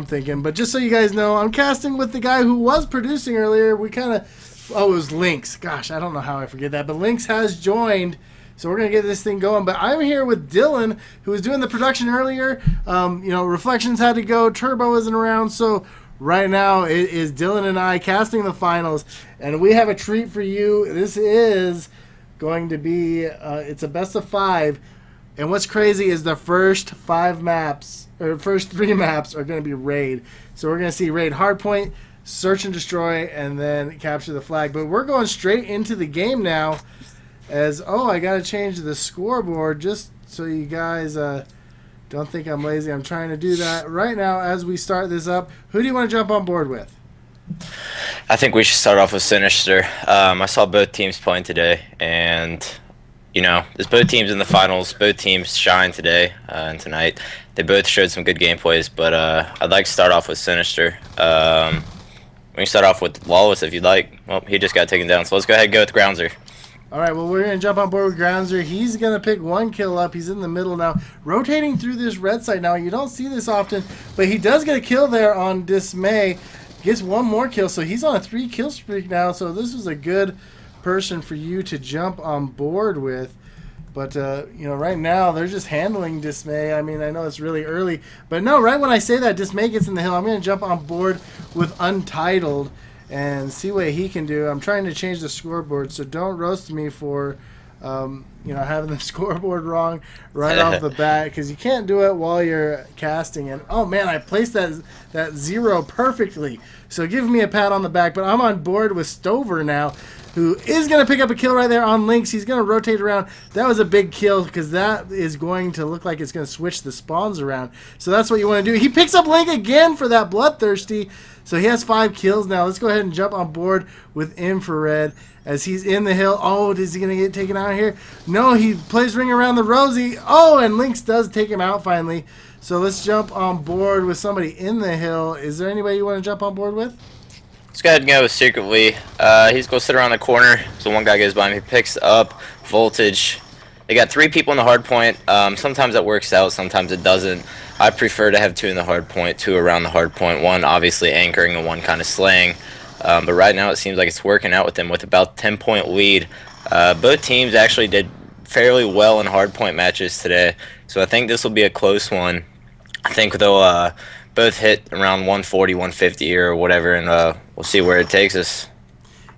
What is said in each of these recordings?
thinking. But just so you guys know, I'm casting with the guy who was producing earlier. We kind of, it was Lynx. Gosh, I don't know how I forget that. But Lynx has joined, so we're going to get this thing going. But I'm here with Dylan, who was doing the production earlier. Reflections had to go. Turbo isn't around, so right now it is Dylan and I casting the finals. And we have a treat for you. This is going to be, it's a best of 5. And what's crazy is the first 3 maps are going to be raid. So we're going to see raid hardpoint, search and destroy, and then capture the flag. But we're going straight into the game now. I got to change the scoreboard just so you guys don't think I'm lazy. I'm trying to do that right now as we start this up. Who do you want to jump on board with? I think we should start off with SiNister. I saw both teams playing today, and there's both teams in the finals. Both teams shine today and tonight. They both showed some good gameplays, but I'd like to start off with SiNister. We can start off with Lawless if you'd like. Well, he just got taken down, so let's go ahead and go with Groundzer. All right, well, we're going to jump on board with Groundzer. He's going to pick 1 kill up. He's in the middle now, rotating through this red side. Now, you don't see this often, but he does get a kill there on Dismay. Gets 1 more kill, so he's on a 3 kill streak now, so this was a good person for you to jump on board with. But, right now, they're just handling Dismay. I mean, I know it's really early. But no, right when I say that, Dismay gets in the hill, I'm going to jump on board with Untitled and see what he can do. I'm trying to change the scoreboard, so don't roast me for, having the scoreboard wrong right off the bat, because you can't do it while you're casting. And, oh, man, I placed that 0 perfectly. So give me a pat on the back. But I'm on board with Stover now, who is going to pick up a kill right there on Lynx. He's going to rotate around. That was a big kill because that is going to look like it's going to switch the spawns around. So that's what you want to do. He picks up Link again for that Bloodthirsty. So he has 5 kills now. Let's go ahead and jump on board with Infrared as he's in the hill. Oh, is he going to get taken out here? No, he plays Ring Around the Rosie. Oh, and Lynx does take him out finally. So let's jump on board with somebody in the hill. Is there anybody you want to jump on board with? Let's go ahead and go with Secretly. He's going to sit around the corner. So one guy goes by him. He picks up Voltage. They got 3 people in the hard point. Sometimes that works out. Sometimes it doesn't. I prefer to have 2 in the hard point, 2 around the hard point. 1 obviously anchoring and 1 kind of slaying. But right now it seems like it's working out with them with about 10-point lead. Both teams actually did fairly well in hard point matches today. So I think this will be a close one. I think they'll both hit around 140, 150 or whatever, and we'll see where it takes us.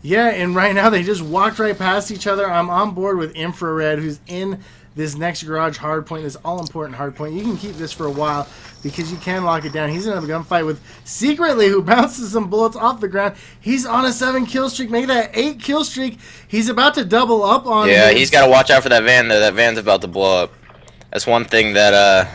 Yeah, and right now they just walked right past each other. I'm on board with Infrared, who's in this next garage hardpoint, this all-important hardpoint. You can keep this for a while because you can lock it down. He's in a gunfight with Secretly, who bounces some bullets off the ground. He's on a 7 kill streak, make that 8 kill streak. He's about to double up on he's got to watch out for that van, though. That van's about to blow up. That's one thing that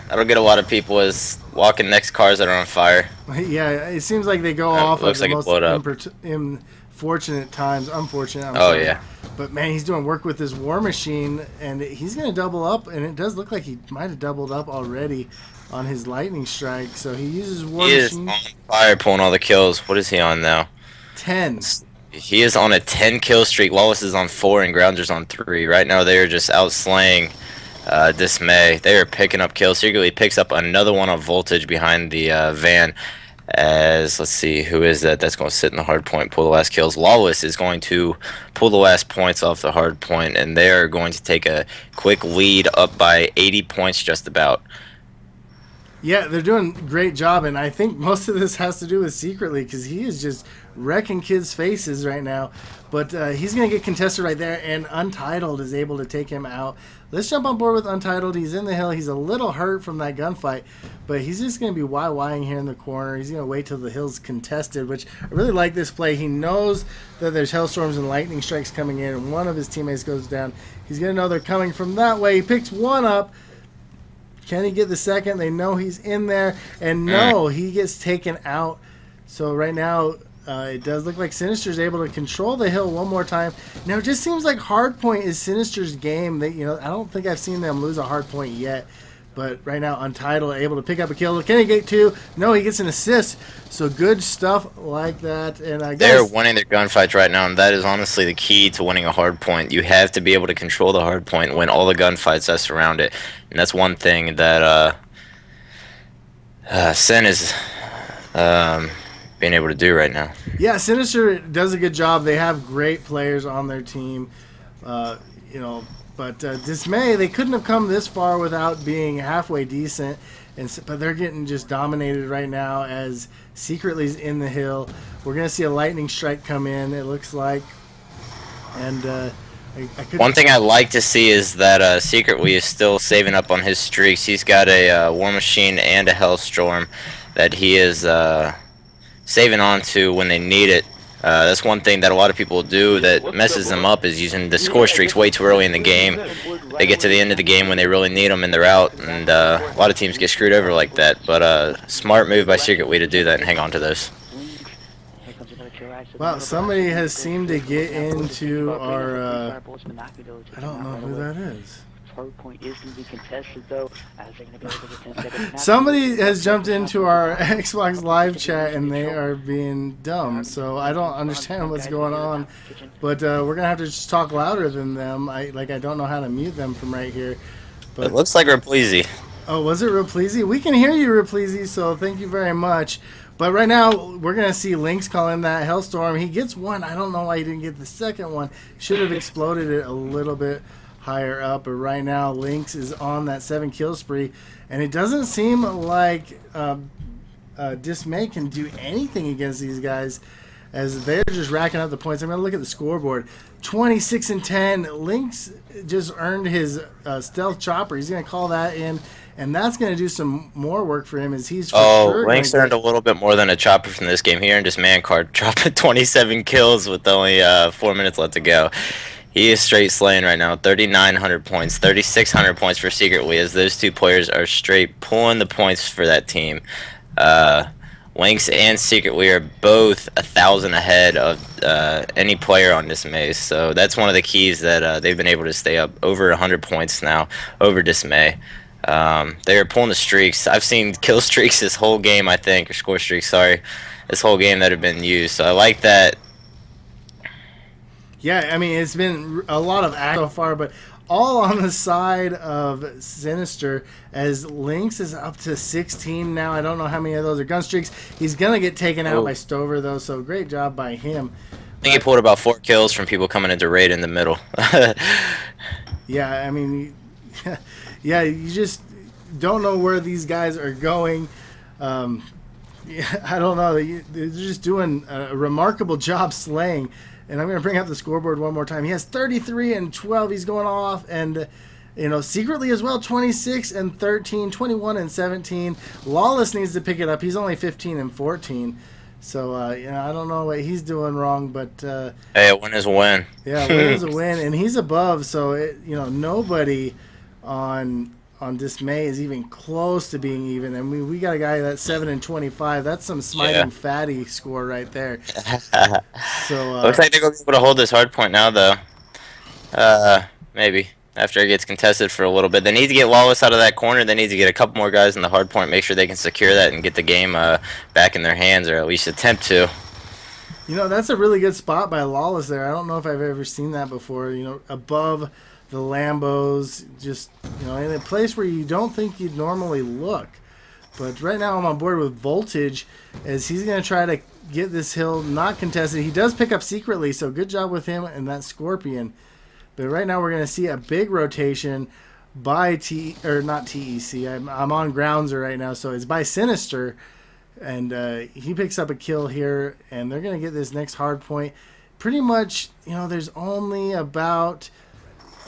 I don't get a lot of people is walking next to cars that are on fire. Yeah, it seems like they go off looks at like the most unfortunate times. Unfortunate. Yeah. But, man, he's doing work with this War Machine, and he's going to double up, and it does look like he might have doubled up already on his Lightning Strike. So he uses War Machine. He is on fire pulling all the kills. What is he on now? 10. He is on a 10 kill streak. Lawless is on 4 and Grounder's on 3. Right now they are just outslaying Dismay. They are picking up kills. Secretly picks up another one on Voltage behind the van. As let's see, who is that? That's going to sit in the hard point, pull the last kills. Lawless is going to pull the last points off the hard point, and they are going to take a quick lead up by 80 points, just about. Yeah, they're doing a great job, and I think most of this has to do with Secretly because he is just wrecking kids' faces right now. But he's going to get contested right there, and Untitled is able to take him out. Let's jump on board with Untitled. He's in the hill. He's a little hurt from that gunfight, but he's just going to be YYing here in the corner. He's going to wait till the hill's contested, which I really like this play. He knows that there's Hellstorms and Lightning Strikes coming in, and one of his teammates goes down. He's going to know they're coming from that way. He picks 1 up. Can he get the second? They know he's in there, and no, he gets taken out. So right now, it does look like SiNister's able to control the hill one more time. Now, it just seems like hardpoint is SiNister's game. I don't think I've seen them lose a hardpoint yet. But right now, Untitled able to pick up a kill. Can he get 2? No, he gets an assist. So good stuff like that. And I guess they're winning their gunfights right now, and that is honestly the key to winning a hardpoint. You have to be able to control the hardpoint and win all the gunfights that surround it. And that's one thing that Sin is being able to do right now. Yeah, SiNister does a good job. They have great players on their team, you know. But Dismay, they couldn't have come this far without being halfway decent. But they're getting just dominated right now as Secretly's in the hill. We're gonna see a lightning strike come in. It looks like, and one thing I like to see is that Secretly is still saving up on his streaks. He's got a War Machine and a Hellstorm that he is saving on to when they need it. That's one thing that a lot of people do that messes them up, is using the score streaks way too early in the game. They get to the end of the game when they really need them and they're out, and a lot of teams get screwed over like that. But smart move by Secretly to do that and hang on to those. Wow, somebody has seemed to get into our, I don't know who that is. Somebody has jumped into our Xbox Live chat and they are being dumb, so I don't understand what's going on. But we're going to have to just talk louder than them. I don't know how to mute them from right here. But it looks like Repleasy. Oh, was it Repleasy? We can hear you, Repleasy, so thank you very much. But right now, we're going to see Lynx call in that Hellstorm. He gets one. I don't know why he didn't get the second one. Should have exploded it a little bit higher up. But right now, Lynx is on that 7-kill spree. And it doesn't seem like Dismay can do anything against these guys, as they're just racking up the points. I'm going to look at the scoreboard. 26 and 10. Lynx just earned his stealth chopper. He's going to call that in. And that's going to do some more work for him, as he's for sure Lynx earned a little bit more than a chopper from this game. He earned his man card, dropping 27 kills with only 4 minutes left to go. He is straight slaying right now. 3,900 points, 3,600 points for Secretly, as those two players are straight pulling the points for that team. Lynx and Secretly are both 1,000 ahead of any player on Dismay. So that's one of the keys that they've been able to stay up over 100 points now over Dismay. They're pulling the streaks. I've seen kill streaks this whole game, I think, or score streaks, sorry, this whole game that have been used. So I like that. Yeah, I mean, it's been a lot of action so far, but all on the side of SiNister, as Lynx is up to 16 now. I don't know how many of those are gun streaks. He's going to get taken out by Stover, though, so great job by him. I think he pulled about 4 kills from people coming into raid in the middle. Yeah, I mean... Yeah, you just don't know where these guys are going. I don't know. They're just doing a remarkable job slaying. And I'm going to bring up the scoreboard one more time. He has 33 and 12. He's going off. And, Secretly as well, 26 and 13, 21 and 17. Lawless needs to pick it up. He's only 15 and 14. So, I don't know what he's doing wrong, but... hey, a win is a win. Yeah, a win is a win. And he's above, so, nobody... on Dismay is even close to being even. I mean, we got a guy that's 7 and 25. That's some smiting fatty score right there. So looks like they're gonna be able to hold this hard point now, though. Maybe after it gets contested for a little bit. They need to get Lawless out of that corner. They need to get a couple more guys in the hard point, make sure they can secure that and get the game back in their hands, or at least attempt to. That's a really good spot by Lawless there. I don't know if I've ever seen that before. Above the Lambos, just in a place where you don't think you'd normally look. But right now I'm on board with Voltage, as he's going to try to get this hill not contested. He does pick up Secretly, so good job with him and that Scorpion. But right now we're going to see a big rotation by not TEC. I'm on Groundser right now, so it's by SiNister, and he picks up a kill here, and they're going to get this next hard point. Pretty much, there's only about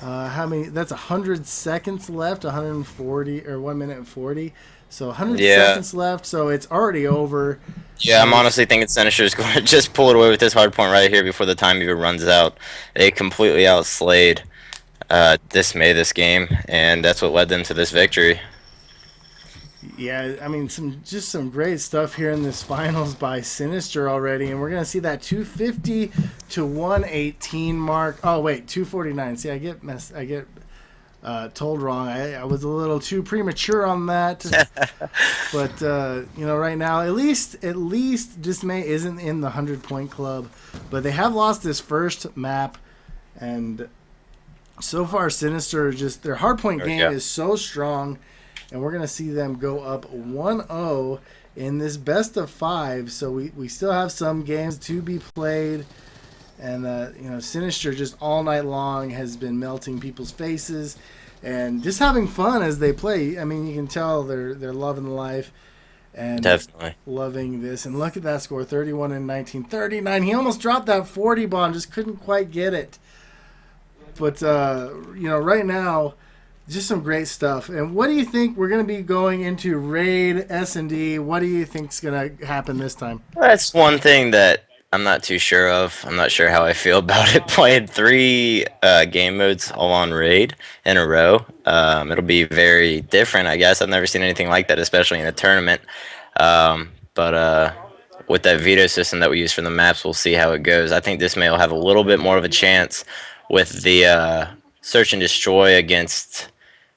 how many? That's 100 seconds left, 140 or 1 minute and 40. So 100 seconds left, so it's already over. Yeah, I'm honestly thinking SiNister is going to just pull it away with this hard point right here before the time even runs out. They completely outslayed Dismay this game, and that's what led them to this victory. Yeah, I mean, some great stuff here in this finals by SiNister already, and we're going to see that 250 to 118 mark. Oh, wait, 249. See, I get told wrong. I was a little too premature on that. But right now, at least Dismay isn't in the 100-point club, but they have lost this first map, and so far SiNister, just their hardpoint game is so strong, and we're going to see them go up 1-0 in this best of 5. So we still have some games to be played. And, SiNister just all night long has been melting people's faces and just having fun as they play. I mean, you can tell they're loving the life and Definitely loving this. And look at that score, 31 and 19, 39. He almost dropped that 40 bomb, just couldn't quite get it. But, right now, just some great stuff. And what do you think we're going to be going into Raid S&D? What do you think's going to happen this time? that's one thing that I'm not too sure of. I'm not sure how I feel about it. Playing 3 game modes all on Raid in a row. It'll be very different, I guess. I've never seen anything like that, especially in a tournament. But with that veto system that we use for the maps, we'll see how it goes. I think Dismay will have a little bit more of a chance with the search and destroy against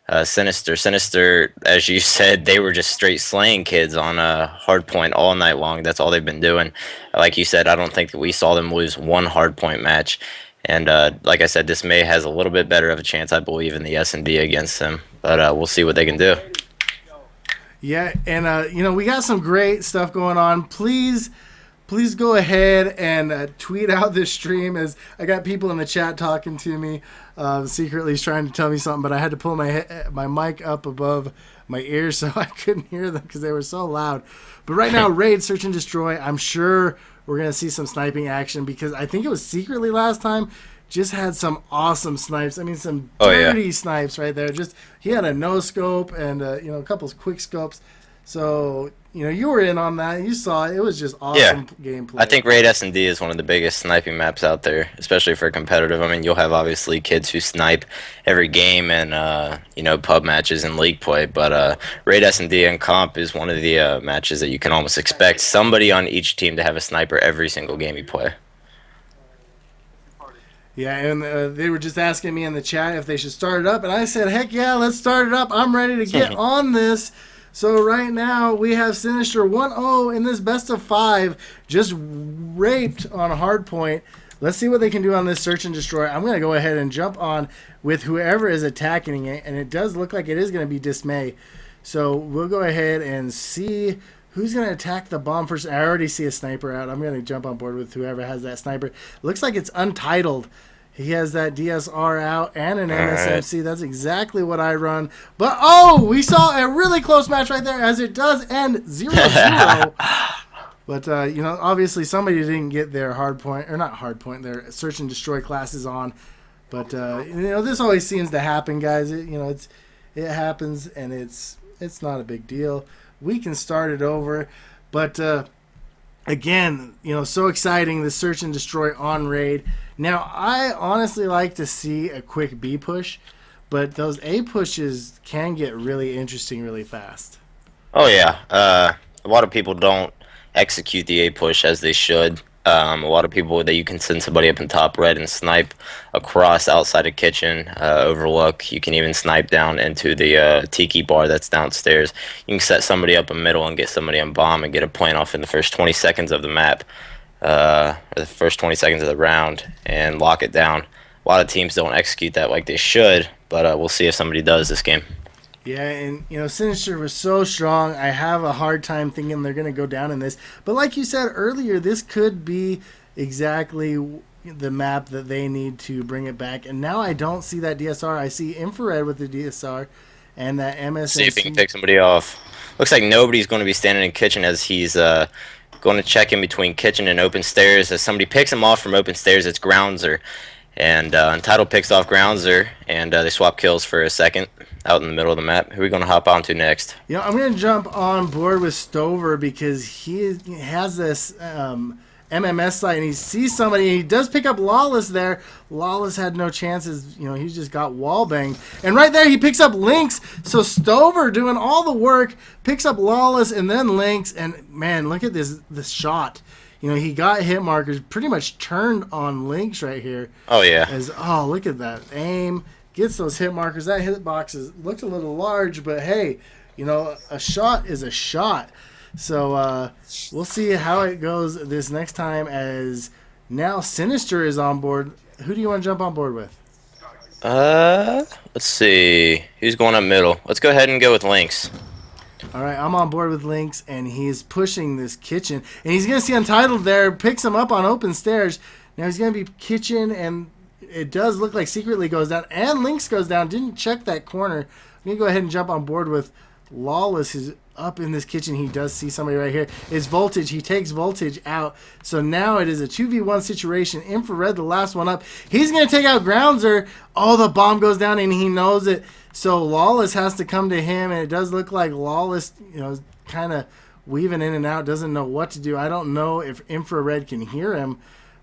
SiNister. SiNister, as you said, they were just straight slaying kids on a hardpoint all night long. That's all they've been doing. Like you said, I don't think that we saw them lose one hardpoint match. And like I said, Dismay has a little bit better of a chance, I believe, in the S&D against them. But we'll see what they can do. Yeah, and we got some great stuff going on. Please go ahead and tweet out this stream, as I got people in the chat talking to me, secretly trying to tell me something, but I had to pull my mic up above my ears so I couldn't hear them because they were so loud. But right now, Raid, Search and Destroy, I'm sure we're going to see some sniping action because I think it was secretly last time. Just had some awesome snipes. I mean, some dirty snipes right there. Just he had a no scope and a couple of quick scopes. So you were in on that. You saw it. It was just awesome gameplay. I think Raid S&D is one of the biggest sniping maps out there, especially for competitive. I mean, you'll have obviously kids who snipe every game and pub matches and league play, but Raid S&D and comp is one of the matches that you can almost expect somebody on each team to have a sniper every single game you play. Yeah, and they were just asking me in the chat if they should start it up, and I said, heck yeah, let's start it up. I'm ready to get on this. So right now we have SiNister 1-0 in this best of 5, just raped on hardpoint. Let's see what they can do on this search and destroy. I'm going to go ahead and jump on with whoever is attacking it, and it does look like it is going to be Dismay. So we'll go ahead and see who's going to attack the bomb first. I already see a sniper out. I'm going to jump on board with whoever has that sniper. Looks like it's Untitled. He has that DSR out and an MSMC. Right. That's exactly what I run. But, we saw a really close match right there, as it does end 0-0. But, obviously somebody didn't get their their search and destroy classes on. But, this always seems to happen, guys. It happens, and it's not a big deal. We can start it over. But, again, so exciting, the search and destroy on Raid. Now, I honestly like to see a quick B push, but those A pushes can get really interesting really fast. Oh, yeah. A lot of people don't execute the A push as they should. A lot of people that you can send somebody up in top red and snipe across outside of kitchen, overlook. You can even snipe down into the tiki bar that's downstairs. You can set somebody up in middle and get somebody on bomb and get a point off in the first 20 seconds of the map, or the first 20 seconds of the round, and lock it down. A lot of teams don't execute that like they should, but we'll see if somebody does this game. Yeah, and SiNister was so strong. I have a hard time thinking they're going to go down in this. But like you said earlier, this could be exactly the map that they need to bring it back. And now I don't see that DSR. I see infrared with the DSR and that MSNC. See if he can pick somebody off. Looks like nobody's going to be standing in kitchen, as he's going to check in between kitchen and open stairs. As somebody picks him off from open stairs, it's Groundzer. And Untitled picks off Groundzer, and they swap kills for a second out in the middle of the map. Who are we going to hop onto next? I'm going to jump on board with Stover because he has this MMS site, and he sees somebody, and he does pick up Lawless there. Lawless had no chances. He just got wall banged. And right there, he picks up Lynx. So Stover doing all the work, picks up Lawless and then Lynx. And, man, look at this shot. He got hit markers, pretty much turned on Lynx right here. Oh, yeah. Look at that aim. Gets those hit markers. That hitbox looked a little large, but hey, a shot is a shot. So we'll see how it goes this next time, as now SiNister is on board. Who do you want to jump on board with? Let's see. Who's going up middle? Let's go ahead and go with Lynx. All right, I'm on board with Lynx, and he's pushing this kitchen. And he's going to see Untitled there, picks him up on open stairs. Now he's going to be kitchen, and it does look like Secretly goes down. And Lynx goes down. Didn't check that corner. I'm going to go ahead and jump on board with Lawless, who's up in this kitchen. He does see somebody right here. It's Voltage. He takes Voltage out. So now it is a 2v1 situation. Infrared, the last one up. He's going to take out Groundzer. Oh, the bomb goes down, and he knows it. So Lawless has to come to him, and it does look like Lawless, kind of weaving in and out, doesn't know what to do. I don't know if Infrared can hear him,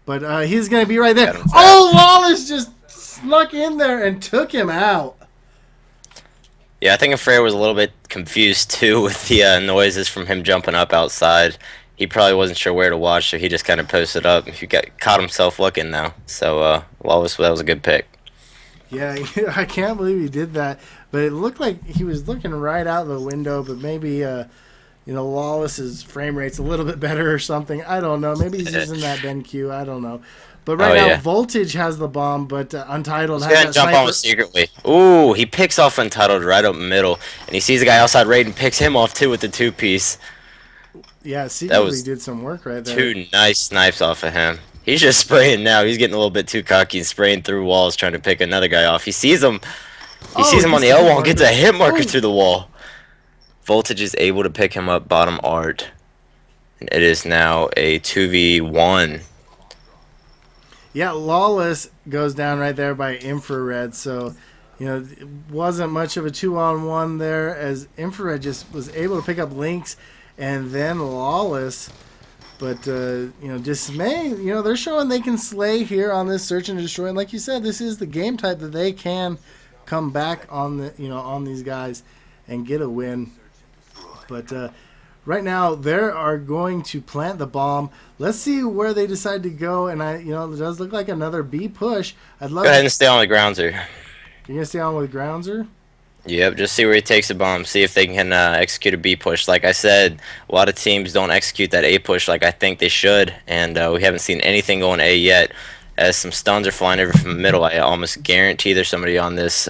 but he's going to be right there. Oh, Lawless just snuck in there and took him out. Yeah, I think Infrared was a little bit confused, too, with the noises from him jumping up outside. He probably wasn't sure where to watch, so he just kind of posted up. He caught himself looking, though. So, Lawless, that was a good pick. Yeah, I can't believe he did that. But it looked like he was looking right out the window, but maybe, Lawless's frame rate's a little bit better or something. I don't know. Maybe he's using that BenQ. I don't know. But right now, Voltage has the bomb, but Untitled has that jump on with Secretly. Ooh, he picks off Untitled right up middle, and he sees the guy outside raid and picks him off, too, with the two-piece. Yeah, Secretly did some work right there. Two nice snipes off of him. He's just spraying now. He's getting a little bit too cocky and spraying through walls, trying to pick another guy off. He sees him. He sees him on the L wall and gets a hit marker through the wall. Voltage is able to pick him up bottom art. And it is now a 2v1. Yeah, Lawless goes down right there by Infrared. So, it wasn't much of a 2-on-1 there, as Infrared just was able to pick up Lynx and then Lawless. But, Dismay, they're showing they can slay here on this Search and Destroy. And like you said, this is the game type that they can come back on on these guys and get a win. But right now, they are going to plant the bomb. Let's see where they decide to go. And, it does look like another B push. I'd love Go ahead and stay on with Groundzer. You're going to stay on with Groundzer? Yep, just see where he takes the bomb. See if they can execute a B push. Like I said, a lot of teams don't execute that A push like I think they should, and we haven't seen anything going A yet. As some stuns are flying over from the middle, I almost guarantee there's somebody on this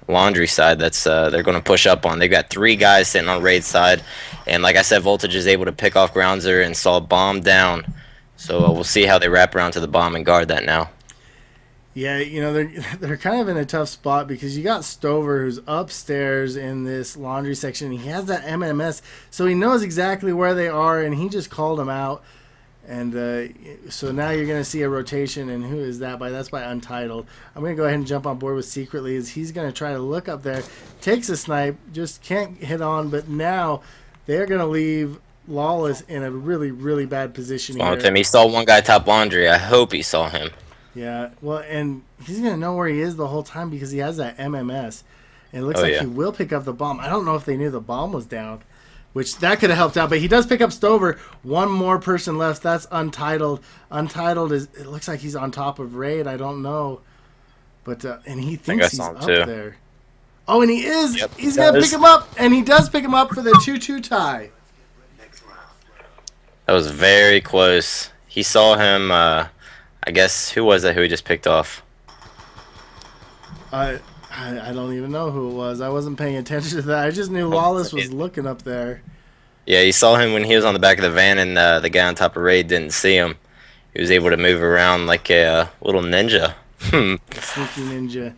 laundry side that's they're going to push up on. They've got 3 guys sitting on raid side, and like I said, Voltage is able to pick off Groundzer and saw bomb down. So we'll see how they wrap around to the bomb and guard that now. Yeah, they're kind of in a tough spot because you got Stover who's upstairs in this laundry section. He has that MMS, so he knows exactly where they are, and he just called them out. And so now you're going to see a rotation, and who is that by? That's by Untitled. I'm going to go ahead and jump on board with Secretly, as he's going to try to look up there. Takes a snipe, just can't hit on, but now they're going to leave Lawless in a really, really bad position here. He saw one guy top laundry. I hope he saw him. Yeah, well, and he's going to know where he is the whole time because he has that MMS. And it looks like he will pick up the bomb. I don't know if they knew the bomb was down, which that could have helped out. But he does pick up Stover. One more person left. That's Untitled. Untitled it looks like he's on top of Raid. I don't know. But, and he thinks he's up there. Oh, and he is. Yep, he's going to pick him up. And he does pick him up for the 2-2 tie. That was very close. He saw him... I guess, who was that who he just picked off? I don't even know who it was. I wasn't paying attention to that. I just knew Lawless was looking up there. Yeah, you saw him when he was on the back of the van, and the guy on top of Raid didn't see him. He was able to move around like a little ninja. A sneaky ninja.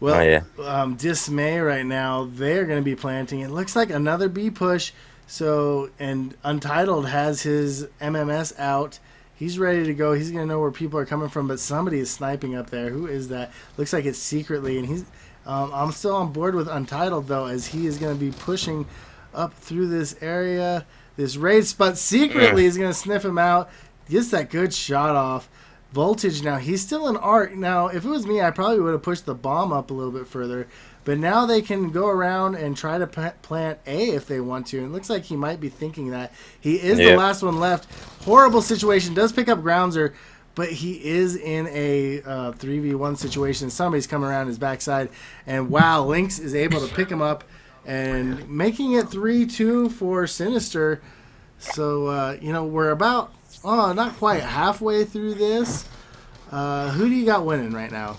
Well, Dismay right now, they're going to be planting. It looks like another B push. So, and Untitled has his MMS out. He's ready to go. He's going to know where people are coming from, but somebody is sniping up there. Who is that? Looks like it's Secretly, and he's. I'm still on board with Untitled, though, as he is going to be pushing up through this area, this raid spot. Secretly is going to sniff him out, gets that good shot off. Voltage now, he's still in arc. Now, if it was me, I probably would have pushed the bomb up a little bit further, but now they can go around and try to plant A if they want to. And it looks like he might be thinking that. He is the last one left. Horrible situation. Does pick up Groundzer, but he is in a 3v1 situation. Somebody's coming around his backside. And wow, Lynx is able to pick him up and making it 3-2 for SiNister. So, we're about, not quite halfway through this. Who do you got winning right now,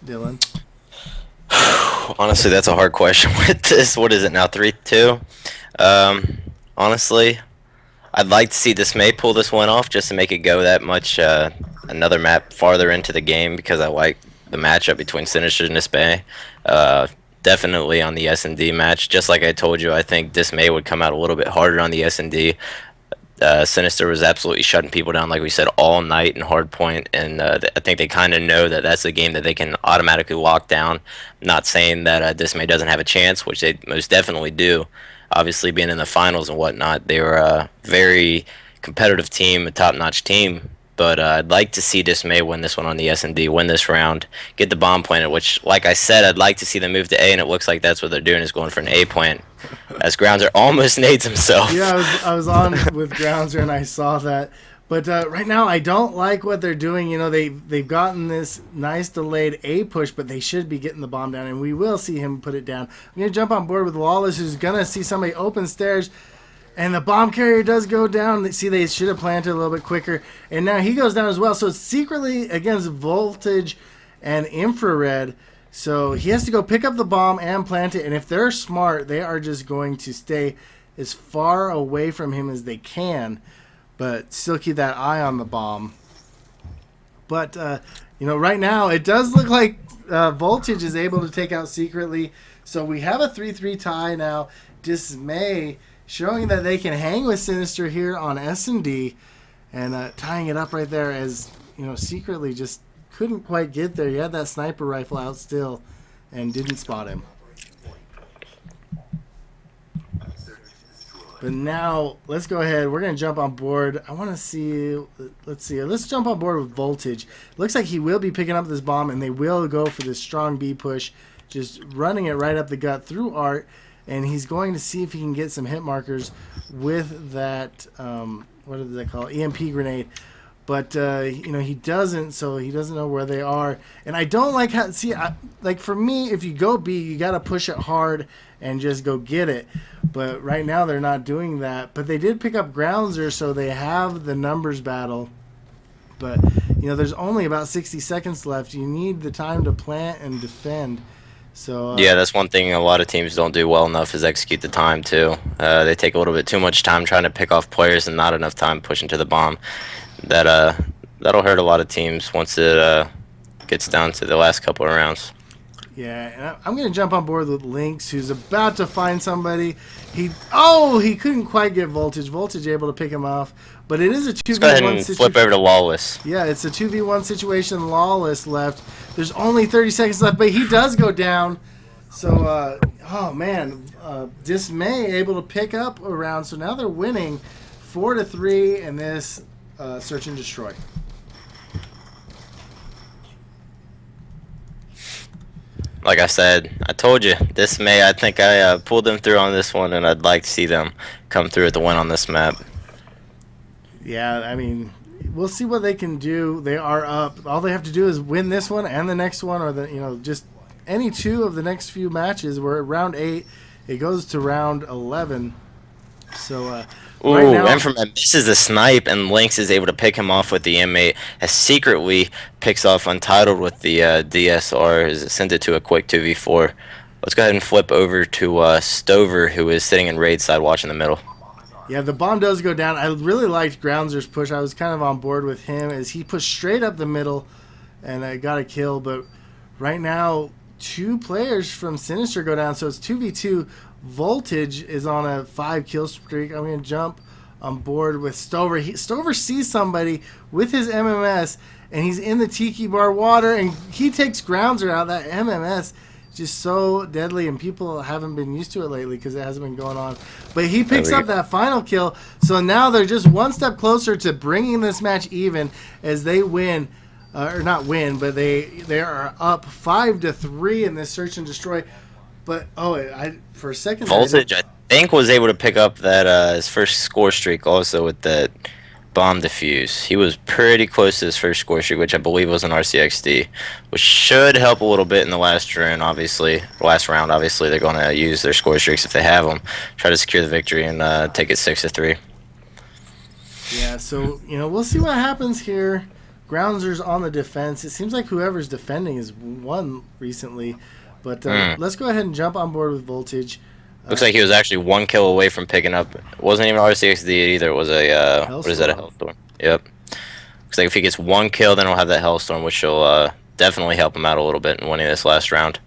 Dylan? Honestly, that's a hard question with this. What is it now, 3-2? Honestly, I'd like to see Dismay pull this one off just to make it go that much another map farther into the game because I like the matchup between SiNister and Dismay. Uh, Definitely on the S&D match. Just like I told you, I think Dismay would come out a little bit harder on the S&D. SiNister was absolutely shutting people down, like we said, all night in hardpoint, and I think they kind of know that that's a game that they can automatically lock down. Not saying that Dismay doesn't have a chance, which they most definitely do. Obviously, being in the finals and whatnot, they were a very competitive team, a top-notch team. But I'd like to see Dismay win this one on the S&D, win this round, get the bomb planted. Which, like I said, I'd like to see them move to A, and it looks like that's what they're doing is going for an A plant. As Grounds are almost nades himself. Yeah, I was on with Grounzer and I saw that. But right now, I don't like what they're doing. You know, they've gotten this nice delayed A push, but they should be getting the bomb down, and we will see him put it down. I'm going to jump on board with Lawless, who's going to see somebody open stairs, and the bomb carrier does go down. See, they should have planted a little bit quicker, and now he goes down as well. So it's secretly against Voltage and Infrared. So he has to go pick up the bomb and plant it, and if they're smart, they are just going to stay as far away from him as they can, but still keep that eye on the bomb. But, right now, it does look like Voltage is able to take out secretly. So we have a 3-3 tie now. Dismay showing that they can hang with SiNister here on S&D and tying it up right there as, secretly just couldn't quite get there. He had that sniper rifle out still and didn't spot him. But now, let's go ahead. We're going to jump on board. I want to see. Let's see. Let's jump on board with Voltage. Looks like he will be picking up this bomb, and they will go for this strong B push, just running it right up the gut through Art. And he's going to see if he can get some hit markers with that, what do they call it? EMP grenade. But, he doesn't, so he doesn't know where they are. And I don't like how, like for me, if you go B, you got to push it hard and just go get it. But right now they're not doing that. But they did pick up Groundzer, so they have the numbers battle. But, there's only about 60 seconds left. You need the time to plant and defend. So yeah, that's one thing a lot of teams don't do well enough is execute the time too. They take a little bit too much time trying to pick off players and not enough time pushing to the bomb. That'll hurt a lot of teams once it gets down to the last couple of rounds. Yeah, and I'm going to jump on board with Lynx, who's about to find somebody. He couldn't quite get Voltage. Voltage able to pick him off, but it is a 2v1 Let's go ahead and situation. flip over to Lawless. Yeah, it's a 2v1 situation. Lawless left. There's only 30 seconds left, but he does go down. So, Dismay able to pick up a round. So now they're winning 4-3 in this search and destroy. Like I said, I told you, Dismay, I think I pulled them through on this one, and I'd like to see them come through at the win on this map. Yeah, I mean, we'll see what they can do. They are up. All they have to do is win this one and the next one, or just any two of the next few matches. We're at round 8. It goes to round 11. So right now, Inframed misses a snipe, and Lynx is able to pick him off with the M8. As secretly picks off Untitled with the DSR, as it sends it to a quick 2v4. Let's go ahead and flip over to Stover, who is sitting in raid side watching the middle. yeah, the bomb does go down. I really liked Groundzer's push. I was kind of on board with him as he pushed straight up the middle and got a kill. But right now, 2 players from SiNister go down, so it's 2v2. Voltage is on a 5-kill streak. I'm going to jump on board with Stover. Stover sees somebody with his MMS, and he's in the Tiki Bar water, and he takes Groundzer out. That MMS is just so deadly, and people haven't been used to it lately because it hasn't been going on. But he picks up that final kill, so now they're just one step closer to bringing this match even as they win. Or not win, but they are up 5-3 in this search and destroy. But for a second, Voltage, I think, was able to pick up that his first score streak also with that bomb defuse. He was pretty close to his first score streak, which I believe was an RCXD, which should help a little bit in the last round. Obviously, they're going to use their score streaks if they have them, try to secure the victory and take it 6-3. Yeah, so we'll see what happens here. Groundzer's on the defense. It seems like whoever's defending has won recently. But let's go ahead and jump on board with Voltage. Looks like he was actually 1 kill away from picking up. It wasn't even RCXD either. It was a what is that? A Hellstorm. Hellstorm. Yep. Looks like if he gets 1 kill, then he'll have that Hellstorm, which will definitely help him out a little bit in winning this last round.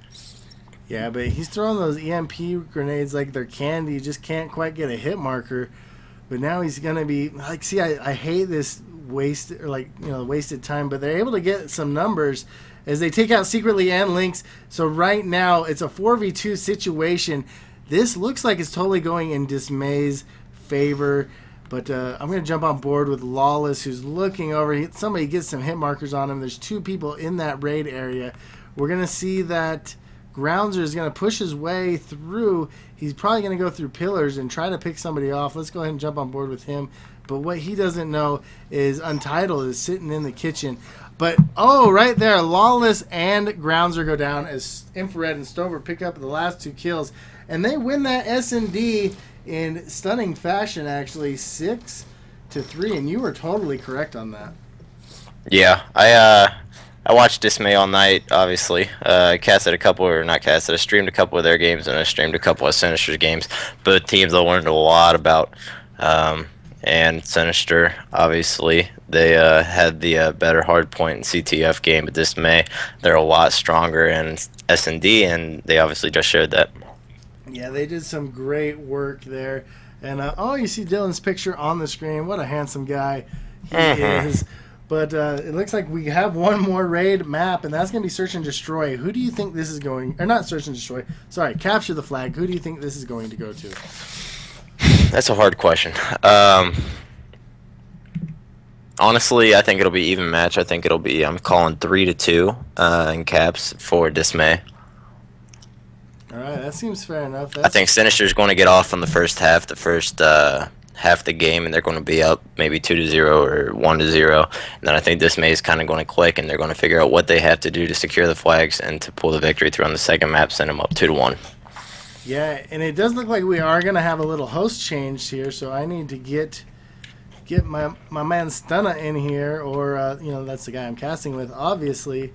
Yeah, but he's throwing those EMP grenades like they're candy. You just can't quite get a hit marker. But now he's gonna be like, see, I hate this wasted time. But they're able to get some numbers as they take out Secretly and Lynx. So right now it's a 4v2 situation. This looks like it's totally going in Dismay's favor. But I'm going to jump on board with Lawless, who's looking over. Somebody gets some hit markers on him. There's 2 people in that raid area. We're going to see that Grounzer is going to push his way through. He's probably going to go through pillars and try to pick somebody off. Let's go ahead and jump on board with him. But what he doesn't know is Untitled is sitting in the kitchen. But, oh, right there, Lawless and Grounzer go down as Infrared and Stover pick up the last 2 kills. And they win that S&D in stunning fashion, actually, 6-3. And you were totally correct on that. Yeah, I watched Dismay all night, obviously. I casted a couple, or not casted, I streamed a couple of their games, and I streamed a couple of SiNister's games. Both teams I learned a lot about. And SiNister, obviously, they had the better hardpoint in CTF game, but Dismay, they're a lot stronger in S&D, and they obviously just showed that. Yeah, they did some great work there. And, you see Dylan's picture on the screen. What a handsome guy he is. But it looks like we have one more raid map, and that's going to be Search and Destroy. Who do you think this is going... Or not Search and Destroy. Sorry, Capture the Flag. Who do you think this is going to go to? That's a hard question. Honestly, I think it'll be even match. I think it'll be... I'm calling 3-2 in caps for Dismay. All right, that seems fair enough. I think SiNister's going to get off on the first half, half the game, and they're going to be up maybe 2-0 or 1-0. And then I think Dismay is kind of going to click, and they're going to figure out what they have to do to secure the flags and to pull the victory through on the second map, send them up 2-1. Yeah, and it does look like we are going to have a little host change here, so I need to get my man Stunna in here, or that's the guy I'm casting with, obviously.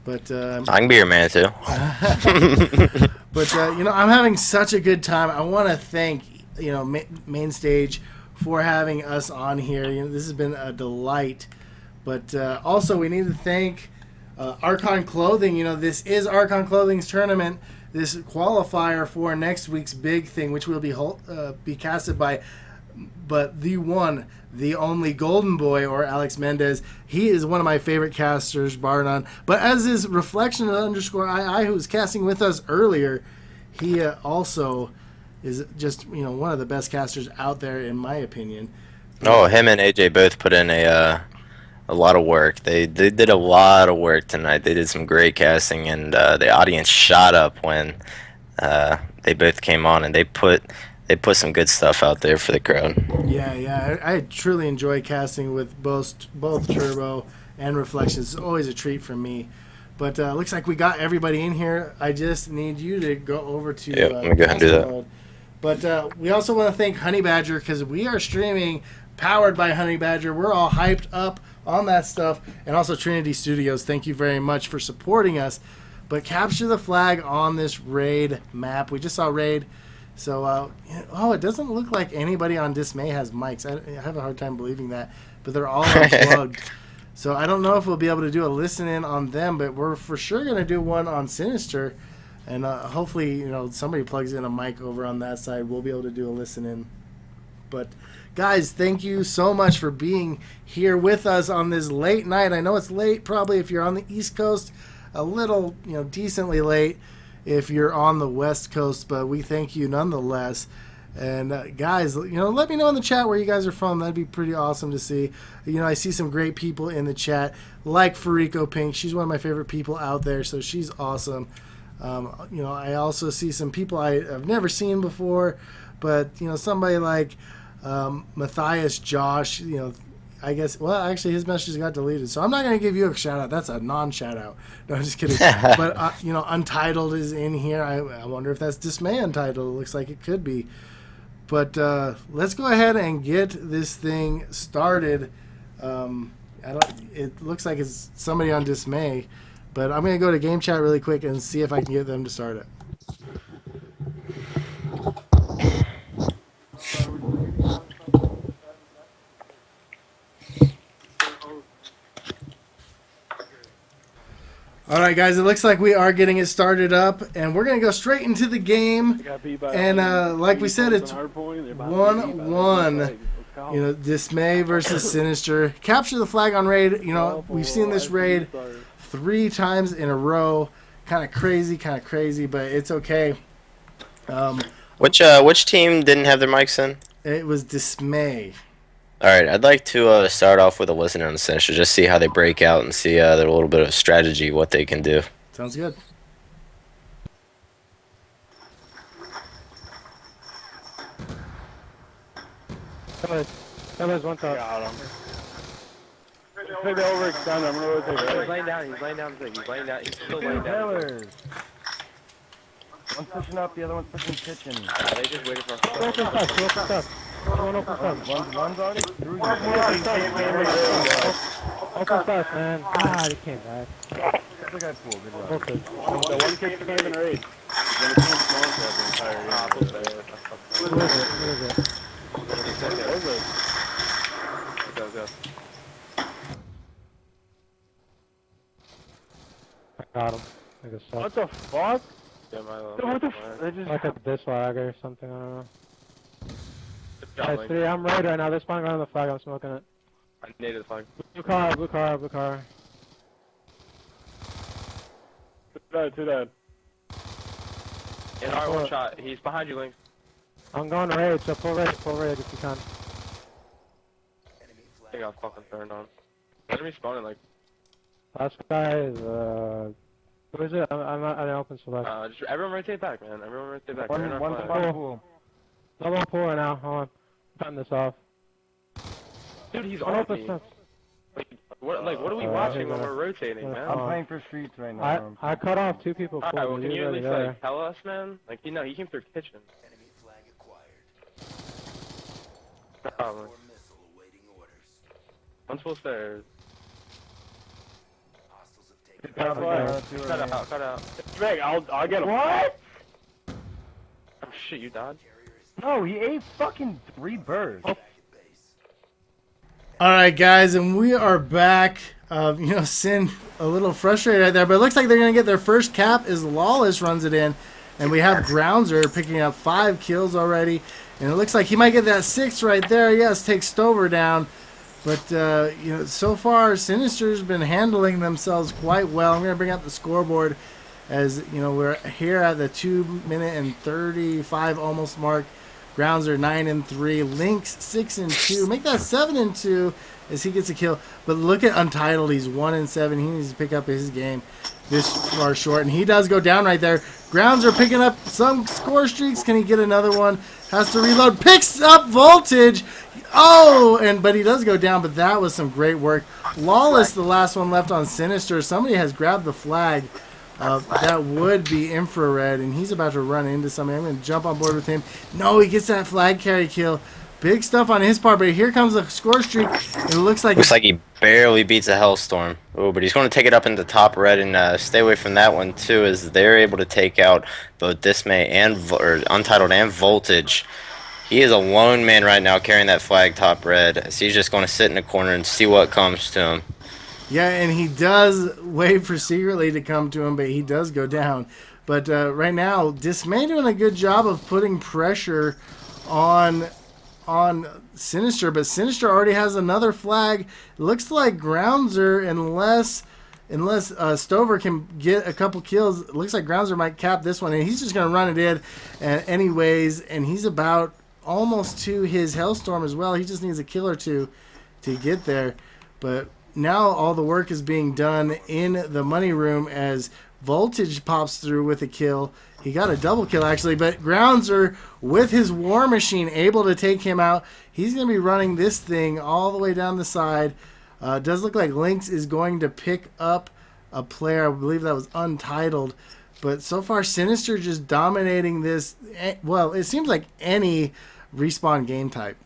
But I can be your man too. But I'm having such a good time. I want to thank Main Stage for having us on here. This has been a delight. But also we need to thank Archon Clothing. This is Archon Clothing's tournament. This qualifier for next week's big thing, which will be casted by, but the one, the only Golden Boy, or Alex Mendez. He is one of my favorite casters, bar none. But as is Reflection _II, who was casting with us earlier, he also is just one of the best casters out there, in my opinion. Oh, him and AJ both put in a lot of work. They did a lot of work tonight. They did some great casting, and the audience shot up when they both came on, and they put some good stuff out there for the crowd. Yeah, I truly enjoy casting with both Turbo and Reflection. It's always a treat for me. But looks like we got everybody in here. I just need you to go over to... Yep, let me go ahead and do that. Mode. But we also want to thank Honey Badger, because we are streaming powered by Honey Badger. We're all hyped up on that stuff. And also Trinity Studios, thank you very much for supporting us. But capture the flag on this raid map. We just saw raid. So, it doesn't look like anybody on Dismay has mics. I have a hard time believing that. But they're all unplugged. So I don't know if we'll be able to do a listen-in on them, but we're for sure going to do one on SiNister. And hopefully, somebody plugs in a mic over on that side. We'll be able to do a listen-in. But, guys, thank you so much for being here with us on this late night. I know it's late probably if you're on the East Coast. A little, decently late if you're on the West Coast. But we thank you nonetheless. And guys, let me know in the chat where you guys are from. That'd be pretty awesome to see. I see some great people in the chat, like Fariko Pink. She's one of my favorite people out there, so she's awesome. I also see some people I've never seen before, but somebody like Matthias Josh. I guess. Well, actually, his message got deleted, so I'm not going to give you a shout out. That's a non-shout out. No, I'm just kidding. But Untitled is in here. I wonder if that's Dismay Untitled. It looks like it could be. But let's go ahead and get this thing started. It looks like it's somebody on Dismay, but I'm going to go to game chat really quick and see if I can get them to start it. All right, guys, it looks like we are getting it started up, and we're going to go straight into the game. And like we said, it's 1-1. You know, Dismay versus SiNister. Capture the flag on raid. You know, we've seen this raid 3 times in a row. Kind of crazy, but it's okay. Which team didn't have their mics in? It was Dismay. All right, I'd like to start off with a listen on the SiNister, just see how they break out and see their little bit of strategy, what they can do. Sounds good. There's one top. Got him. Take the overextend. I'm gonna rotate right. He's laying down. He's laying down. He's laying down. He's still laying down. One's pushing up, the other one's pushing kitchen. They just waited for us. One's already through. Open stuff, man. Ah, they came back. That's the guy pool. Good luck. Okay. The one kid's not even raid. He's gonna keep smoke for the entire game. What is it? Go. I got him. I guess so. What the fuck? Yeah, what the fuck? Like a disflag or something, I don't know. Guys, 3, I'm right now. They're spawning around the flag. I'm smoking it. I needed the flag. Blue car. Two dead. In our one shot, he's behind you, Link. I'm going raid, so pull raid if you can. I think I'll fucking turn on. Enemy spawning like. Last guy is, who is it? I'm not, I didn't open select. Just everyone rotate back, man. Everyone rotate back. One's by pool. No one pull right now. Hold on. I'm cutting this off. Dude, he's One on open me. stuff. What are we watching when we're rotating, man? I'm playing for streets right now. I cut off 2 people. Alright, well, can you at least like tell us, man? Like, he came through kitchen. Enemy flag acquired. No problem. More missile awaiting orders. One's full stairs. Hostiles have taken. Cut out. Meg, I'll get him. What? Oh shit, you died? No, he ate fucking 3 birds. All right, guys, and we are back. You know, Sin a little frustrated right there, but it looks like they're going to get their first cap as Lawless runs it in. And we have Groundzer picking up 5 kills already. And it looks like he might get that 6th right there. Yes, take Stover down. But, you know, so far, SiNister's been handling themselves quite well. I'm going to bring up the scoreboard as, you know, we're here at the 2-minute and 35 almost mark. Groundzer 9-3, Lynx 6-2. Make that 7-2 as he gets a kill. But look at Untitled. He's 1-7. He needs to pick up his game this far short, and he does go down right there. Groundzer picking up some score streaks. Can he get another one? Has to reload. Picks up Voltage. Oh, but he does go down. But that was some great work. Lawless, the last one left on SiNister. Somebody has grabbed the flag. That would be Infrared, and he's about to run into somebody. I'm going to jump on board with him. No, he gets that flag carry kill. Big stuff on his part, but here comes a score streak. It looks like he barely beats a Hellstorm. Oh, but he's going to take it up into top red and stay away from that one too, as they're able to take out both Dismay and Untitled and Voltage. He is a lone man right now carrying that flag top red, so he's just going to sit in the corner and see what comes to him. Yeah, and he does wait for Secretly to come to him, but he does go down. But right now, Dismay doing a good job of putting pressure on SiNister, but SiNister already has another flag. It looks like Groundzer, unless Stover can get a couple kills, it looks like Groundzer might cap this one, and he's just going to run it in anyways, and he's about almost to his Hellstorm as well. He just needs a kill or two to get there. But now all the work is being done in the money room as Voltage pops through with a kill. He got a double kill, actually, but Groundzer, with his War Machine, able to take him out. He's going to be running this thing all the way down the side. Does look like Lynx is going to pick up a player. I believe that was Untitled. But so far, SiNister just dominating this. Well, it seems like any respawn game type.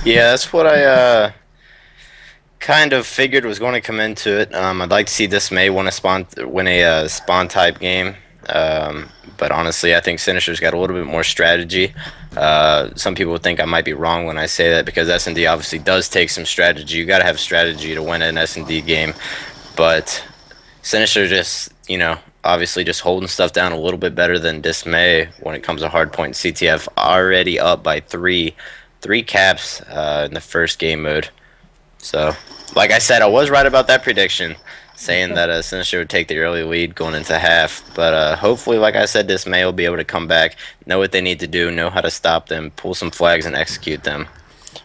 Yeah, that's what I kind of figured was going to come into it. I'd like to see Dismay win a spawn type game. But honestly, I think SiNister's got a little bit more strategy. Some people would think I might be wrong when I say that, because S&D obviously does take some strategy. You got to have strategy to win an S&D game. But SiNister just, obviously just holding stuff down a little bit better than Dismay when it comes to hardpoint CTF. Already up by three caps in the first game mode. So, like I said, I was right about that prediction, saying that SiNister would take the early lead going into half. But hopefully, like I said, Dismay will be able to come back, know what they need to do, know how to stop them, pull some flags, and execute them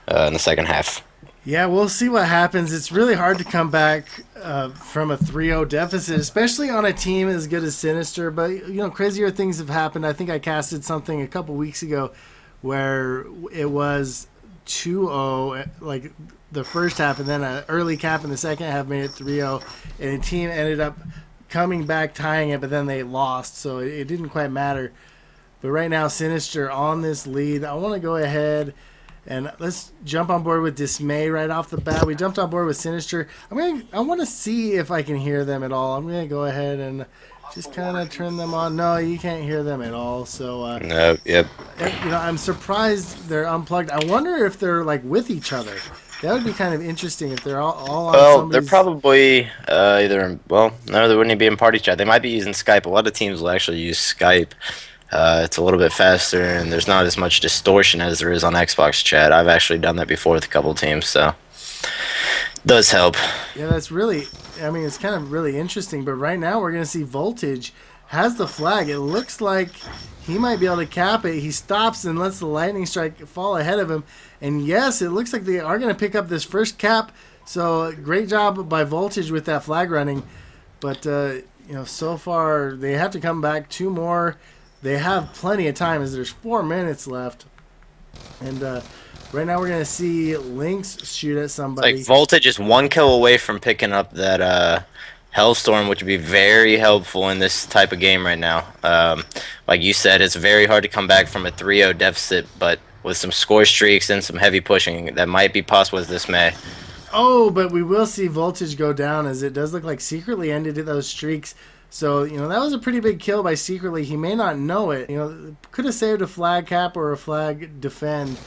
in the second half. Yeah, we'll see what happens. It's really hard to come back from a 3-0 deficit, especially on a team as good as SiNister. But, crazier things have happened. I think I casted something a couple weeks ago where it was 2-0, like the first half, and then an early cap in the second half made it 3-0, and the team ended up coming back, tying it, but then they lost, so it didn't quite matter. But right now, SiNister on this lead. I want to go ahead and let's jump on board with Dismay right off the bat. We jumped on board with SiNister. I want to see if I can hear them at all. I'm going to go ahead and just kind of turn them on. No, you can't hear them at all. So no, yep. I'm surprised they're unplugged. I wonder if they're like with each other. That would be kind of interesting if they're all on somebody's... they're probably no, they wouldn't be in party chat. They might be using Skype. A lot of teams will actually use Skype. It's a little bit faster, and there's not as much distortion as there is on Xbox chat. I've actually done that before with a couple teams, so it does help. Yeah, that's really... it's kind of really interesting, but right now we're going to see Voltage has the flag. It looks like he might be able to cap it. He stops and lets the lightning strike fall ahead of him. And yes, it looks like they are going to pick up this first cap. So great job by Voltage with that flag running. But, so far they have to come back 2 more. They have plenty of time as there's 4 minutes left. And right now we're going to see Lynx shoot at somebody. Like Voltage is 1 kill away from picking up that Hellstorm, which would be very helpful in this type of game right now. Like you said, it's very hard to come back from a 3-0 deficit, but with some score streaks and some heavy pushing, that might be possible with Dismay. Oh, but we will see Voltage go down, as it does look like Secretly ended those streaks. So, that was a pretty big kill by Secretly. He may not know it. Could have saved a flag cap or a flag defend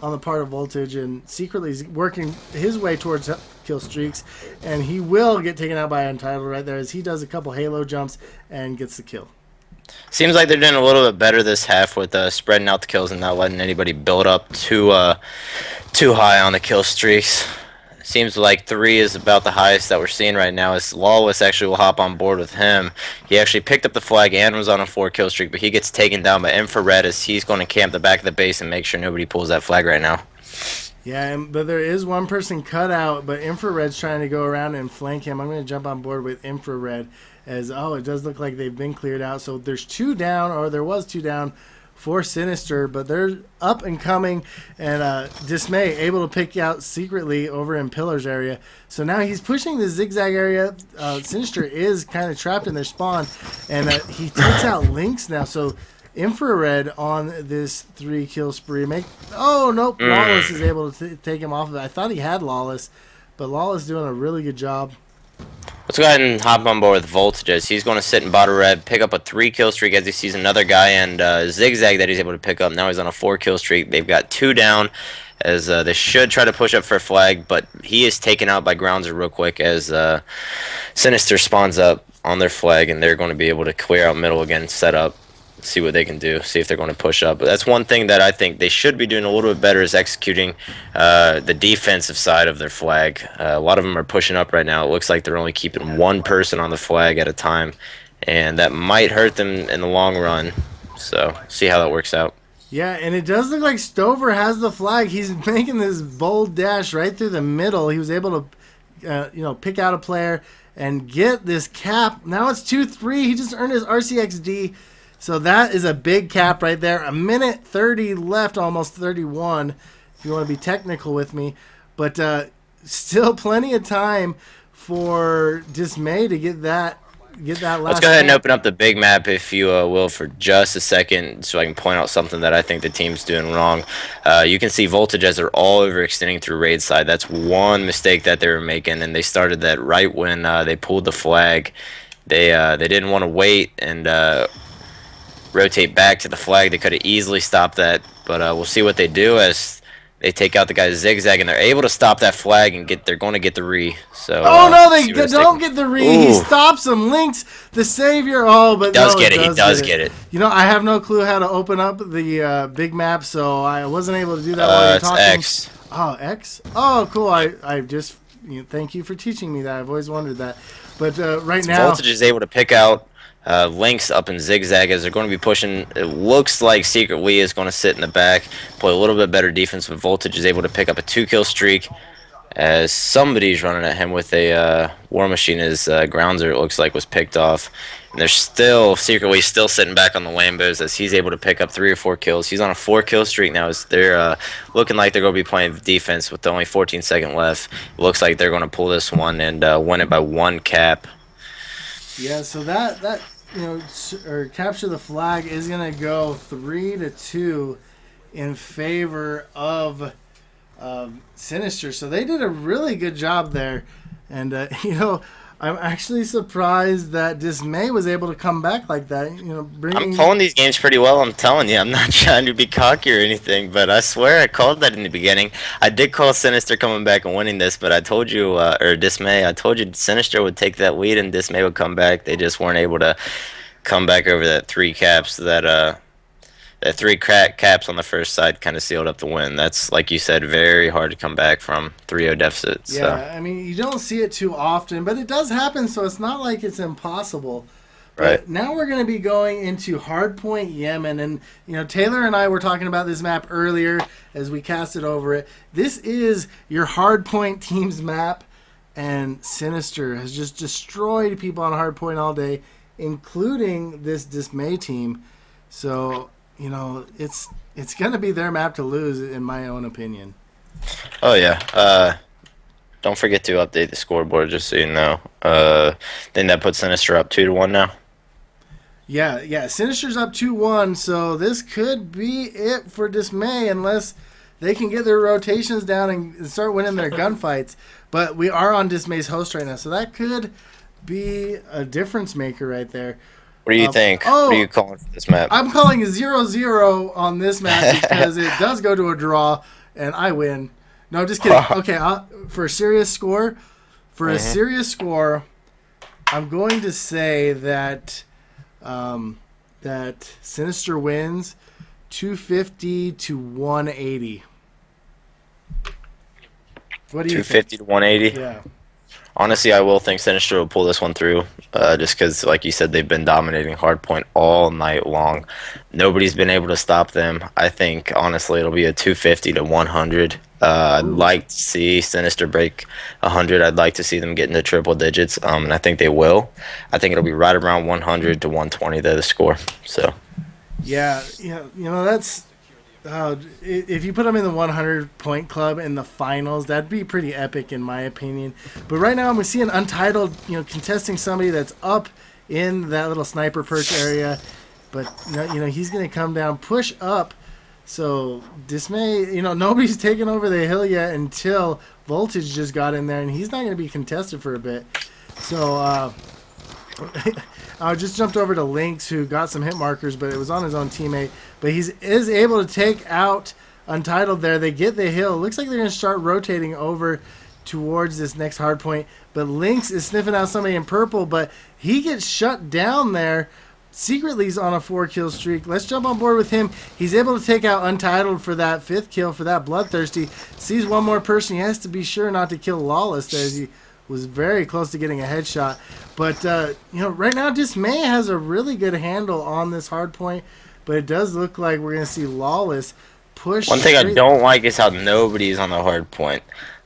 on the part of Voltage, and Secretly's working his way towards kill streaks, and he will get taken out by Untitled right there as he does a couple halo jumps and gets the kill. Seems like they're doing a little bit better this half with spreading out the kills and not letting anybody build up too high on the kill streaks. Seems like 3 is about the highest that we're seeing right now. As Lawless actually will hop on board with him. He actually picked up the flag and was on a 4 kill streak, but he gets taken down by Infrared as he's going to camp the back of the base and make sure nobody pulls that flag right now. Yeah, but there is one person cut out, but Infrared's trying to go around and flank him. I'm going to jump on board with Infrared as, it does look like they've been cleared out. So there's 2 down, or there was 2 down for SiNister, but they're up and coming, and Dismay able to pick out Secretly over in Pillars area. So now he's pushing the zigzag area. SiNister is kind of trapped in their spawn, and he takes out Lynx now. So Infrared on this 3 kill spree. Nope. Lawless is able to take him off of it. I thought he had Lawless, but Lawless doing a really good job. Let's go ahead and hop on board with Voltage as he's going to sit in bottom red, pick up a 3 kill streak as he sees another guy, and Zigzag that he's able to pick up. Now he's on a 4 kill streak. They've got 2 down as they should try to push up for a flag, but he is taken out by Groundser real quick as SiNister spawns up on their flag, and they're going to be able to clear out middle again, set up, see what they can do, see if they're going to push up. But that's one thing that I think they should be doing a little bit better is executing the defensive side of their flag. A lot of them are pushing up right now. It looks like they're only keeping 1 person on the flag at a time, and that might hurt them in the long run. So see how that works out. Yeah, and it does look like Stover has the flag. He's making this bold dash right through the middle. He was able to pick out a player and get this cap. Now it's 2-3. He just earned his RCXD. So that is a big cap right there. 1:30 left, almost 31, if you want to be technical with me. But still plenty of time for Dismay to get that last. Let's go ahead and open up the big map, if you will, for just a second, so I can point out something that I think the team's doing wrong. You can see Voltage as they're all overextending through raid side. That's one mistake that they were making, and they started that right when they pulled the flag. They didn't want to wait and rotate back to the flag. They could have easily stopped that, but we'll see what they do as They take out the guy zigzag, and they're able to stop that flag and they're going to get the re. So. Oh no, they see what it's don't taking. get the read. He Ooh. stops him. Lynx, the savior. Oh, but Does no, get it. He does get it. You know, I have no clue how to open up the big map, so I wasn't able to do that while you're It's talking. X. Oh, X. Oh, cool. I just thank you for teaching me that. I've always wondered that. But right now, Voltage is able to pick out Lynx up in zigzag as they're going to be pushing. It looks like Secret Wee is going to sit in the back, play a little bit better defense, but Voltage is able to pick up a 2-kill streak as somebody's running at him with a War Machine. His grounder, it looks like, was picked off. And there's still, Secret Wee's still sitting back on the Lambos as he's able to pick up 3 or 4 kills. He's on a 4-kill streak now as they're looking like they're going to be playing defense with only 14 seconds left. It looks like they're going to pull this one and win it by 1 cap. yeah. So that or capture the flag is gonna go 3-2 in favor of SiNister. So they did a really good job there, and I'm actually surprised that Dismay was able to come back like that. I'm calling these games pretty well, I'm telling you. I'm not trying to be cocky or anything, but I swear I called that in the beginning. I did call SiNister coming back and winning this, but I told you, or Dismay, I told you SiNister would take that lead and Dismay would come back. They just weren't able to come back over that 3 caps. That 3 caps on the first side kind of sealed up the win. That's, like you said, very hard to come back from 3-0 deficit. Yeah, So. I mean, you don't see it too often, but it does happen, so it's not like it's impossible. Right. But now we're going to be going into Hardpoint Yemen, and Taylor and I were talking about this map earlier as we casted over it. This is your Hardpoint team's map, and SiNister has just destroyed people on Hardpoint all day, including this Dismay team. So it's going to be their map to lose, in my own opinion. Oh yeah. Don't forget to update the scoreboard, just so you know. Then that puts SiNister up 2-1 now. Yeah. SiNister's up 2-1, so this could be it for Dismay unless they can get their rotations down and start winning their gunfights. But we are on Dismay's host right now, so that could be a difference maker right there. What do you think? oh, What are you calling for this map? I'm calling a 0-0 on this match because it does go to a draw, and I win. No, just kidding. Okay, for a serious score, I'm going to say that that SiNister wins 250-180. What do you think? 250 to 180. Yeah. Honestly, I will think SiNister will pull this one through, just because, like you said, they've been dominating Hardpoint all night long. Nobody's been able to stop them. I think, honestly, it'll be a 250 to 100. I'd like to see SiNister break 100. I'd like to see them get into triple digits, and I think they will. I think it'll be right around 100 to 120, the score. So. Yeah, that's... if you put them in the 100-point club in the finals, that'd be pretty epic in my opinion. But right now, we see an Untitled, contesting somebody that's up in that little sniper perch area. But he's gonna come down, push up. So Dismay, nobody's taken over the hill yet until Voltage just got in there, and he's not gonna be contested for a bit. So I just jumped over to Lynx, who got some hit markers, but it was on his own teammate. But he is able to take out Untitled there. They get the hill. Looks like they're going to start rotating over towards this next hard point. But Lynx is sniffing out somebody in purple, but he gets shut down there. Secretly, he's on a 4-kill streak. Let's jump on board with him. He's able to take out Untitled for that 5th kill, for that Bloodthirsty. Sees one more person. He has to be sure not to kill Lawless there, as he was very close to getting a headshot. But, right now Dismay has a really good handle on this hard point, but it does look like we're going to see Lawless push. One thing I don't like is how nobody's on the hard point.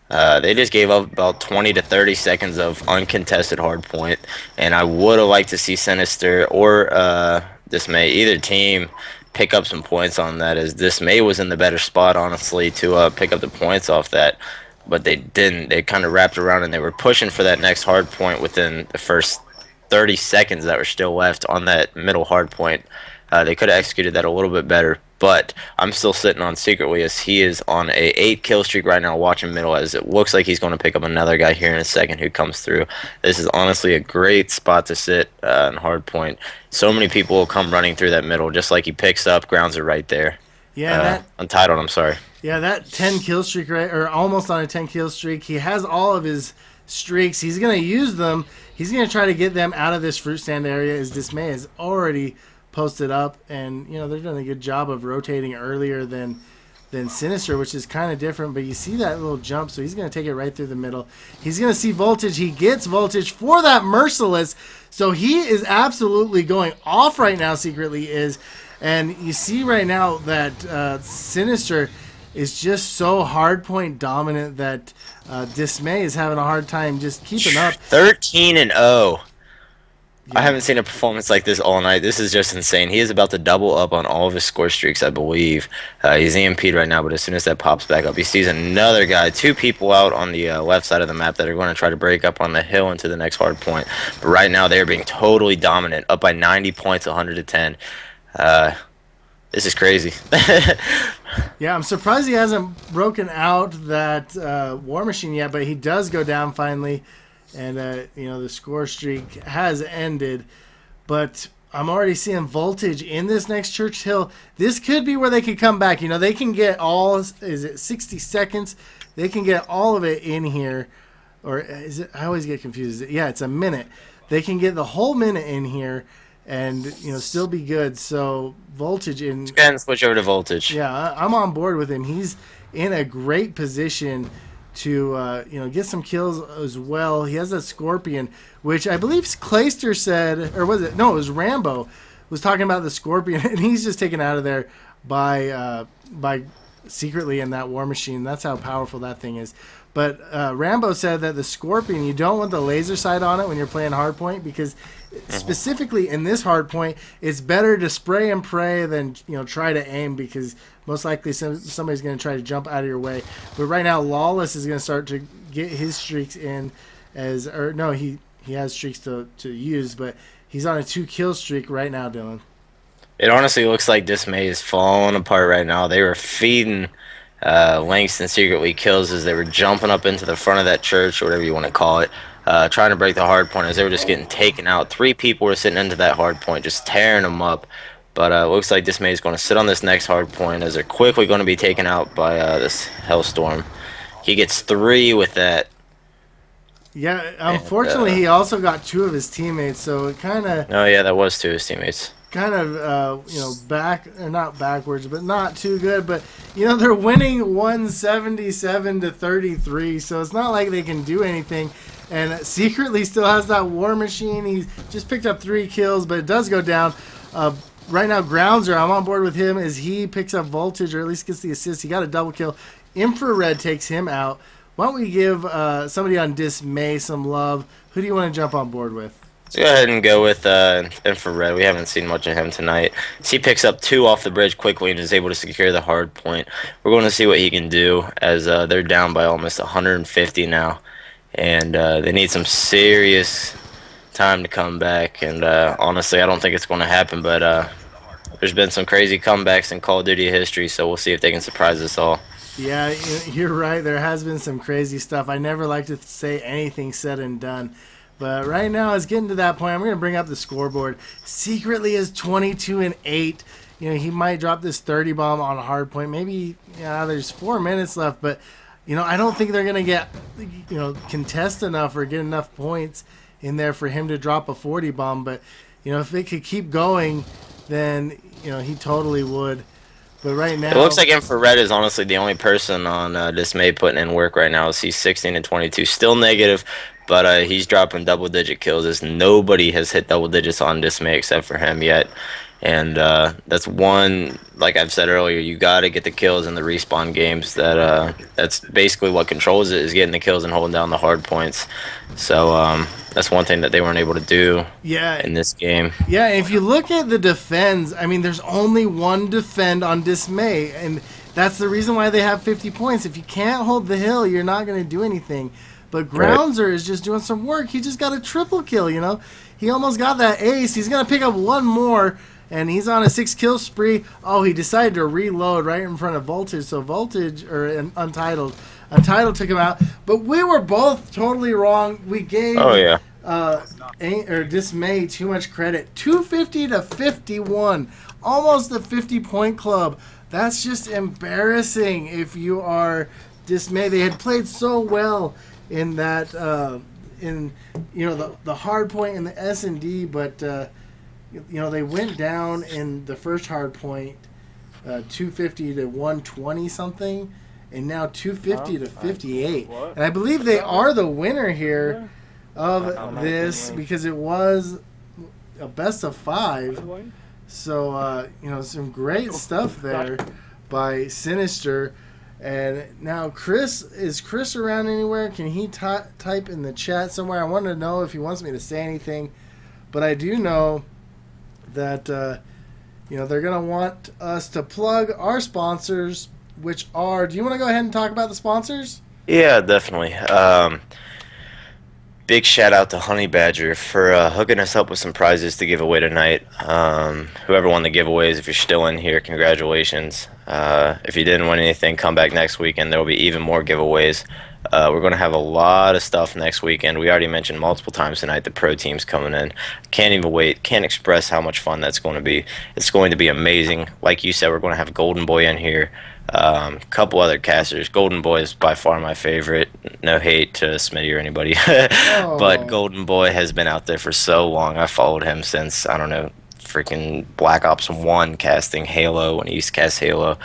They just gave up about 20 to 30 seconds of uncontested hard point, and I would have liked to see SiNister or Dismay, either team, pick up some points on that, as Dismay was in the better spot, honestly, to pick up the points off that. But they didn't. They kind of wrapped around, and they were pushing for that next hard point within the first 30 seconds that were still left on that middle hard point. They could have executed that a little bit better, but I'm still sitting on Secret Wee, as he is on a 8-kill streak right now, watching middle, as it looks like he's going to pick up another guy here in a second who comes through. This is honestly a great spot to sit in hard point. So many people will come running through that middle, just like he picks up, grounds are right there. Yeah, Untitled, I'm sorry. that 10 kill streak, right, or almost on a 10 kill streak. He has all of his streaks. He's going to use them. He's going to try to get them out of this fruit stand area as Dismay is already posted up. And, they're doing a good job of rotating earlier than SiNister, which is kind of different. But you see that little jump, so he's going to take it right through the middle. He's going to see Voltage. He gets Voltage for that Merciless. So he is absolutely going off right now, secretly is. And you see right now that SiNister is just so hardpoint dominant that Dismay is having a hard time just keeping up. 13-0. Yeah. I haven't seen a performance like this all night. This is just insane. He is about to double up on all of his score streaks, I believe. He's EMP'd right now, but as soon as that pops back up, he sees another guy, 2 people out on the left side of the map that are going to try to break up on the hill into the next hard point. But right now, they are being totally dominant, up by 90 points, 110. This is crazy. Yeah, I'm surprised he hasn't broken out that War Machine yet, but he does go down finally. And, the score streak has ended. But I'm already seeing Voltage in this next Church Hill. This could be where they could come back. They can get all, is it 60 seconds? They can get all of it in here. Or is it, I always get confused. Yeah, it's a minute. They can get the whole minute in here and, still be good. So Voltage in... Let's go ahead and switch over to Voltage. Yeah, I'm on board with him. He's in a great position to get some kills as well. He has that Scorpion, which I believe Clayster said, or was it? No, it was Rambo was talking about the Scorpion, and he's just taken out of there by secretly in that War Machine. That's how powerful that thing is. But Rambo said that the Scorpion, you don't want the laser sight on it when you're playing hardpoint because specifically in this hardpoint, it's better to spray and pray than try to aim because most likely somebody's going to try to jump out of your way. But right now, Lawless is going to start to get his streaks in he has streaks to use, but he's on a 2-kill streak right now, Dylan. It honestly looks like Dismay is falling apart right now. They were feeding Langston secretly kills as they were jumping up into the front of that church, or whatever you want to call it, trying to break the hard point as they were just getting taken out. 3 people were sitting into that hard point, just tearing them up. But it looks like Dismay is going to sit on this next hard point as they're quickly going to be taken out by this Hellstorm. He gets 3 with that. Yeah, unfortunately, he also got 2 of his teammates, so it kind of... Oh, yeah, that was 2 of his teammates. Kind of, not backwards, but not too good. But, they're winning 177-33, so it's not like they can do anything. And secretly still has that War Machine. He's just picked up 3 kills, but it does go down. Right now, Groundser, I'm on board with him as he picks up Voltage, or at least gets the assist. He got a double kill. Infrared takes him out. Why don't we give somebody on Dismay some love? Who do you want to jump on board with? Let's go ahead and go with Infrared. We haven't seen much of him tonight. So he picks up 2 off the bridge quickly and is able to secure the hard point. We're going to see what he can do as they're down by almost 150 now. And they need some serious time to come back. And honestly, I don't think it's going to happen. But there's been some crazy comebacks in Call of Duty history, so we'll see if they can surprise us all. Yeah, you're right. There has been some crazy stuff. I never like to say anything said and done. But right now, it's getting to that point. I'm going to bring up the scoreboard. Secretly is 22-8. He might drop this 30 bomb on a hard point. Maybe there's 4 minutes left. But, I don't think they're going to get, contest enough or get enough points in there for him to drop a 40 bomb. But, if it could keep going, then, he totally would. But right now... It looks like Infrared is honestly the only person on Dismay putting in work right now. He's 16-22. Still negative, but he's dropping double-digit kills as nobody has hit double digits on Dismay except for him yet. And that's one, like I've said earlier, you got to get the kills in the respawn games. That's basically what controls it, is getting the kills and holding down the hard points. So that's one thing that they weren't able to do in this game. Yeah, and if you look at the defends, there's only 1 defend on Dismay, and that's the reason why they have 50 points. If you can't hold the hill, you're not going to do anything. But Groundser is just doing some work. He just got a triple kill, He almost got that ace. He's going to pick up 1 more. And he's on a 6-kill spree. Oh, he decided to reload right in front of Voltage. So Voltage, or Untitled took him out. But we were both totally wrong. We gave Dismay too much credit. 250 to 51. Almost a 50-point club. That's just embarrassing if you are Dismay. They had played so well in that, in the hard point in the S&D, but they went down in the first hard point, 250 to 120 something, and now 250 to 58. What? And I believe they are the winner here of this because it was a best of 5. So, some great stuff there by SiNister. And now is Chris around anywhere? Can he type in the chat somewhere? I want to know if he wants me to say anything. But I do know that, they're going to want us to plug our sponsors, which are... Do you want to go ahead and talk about the sponsors? Yeah, definitely. Big shout out to Honey Badger for hooking us up with some prizes to give away tonight. Whoever won the giveaways, if you're still in here, congratulations. If you didn't win anything, come back next weekend. There will be even more giveaways. We're going to have a lot of stuff next weekend. We already mentioned multiple times tonight the pro team's coming in. Can't even wait. Can't express how much fun that's going to be. It's going to be amazing. Like you said, we're going to have Golden Boy in here. Couple other casters. Golden Boy is by far my favorite. No hate to Smitty or anybody. But Golden Boy has been out there for so long. I followed him since, I don't know, freaking Black Ops 1 casting Halo when he used to cast Halo.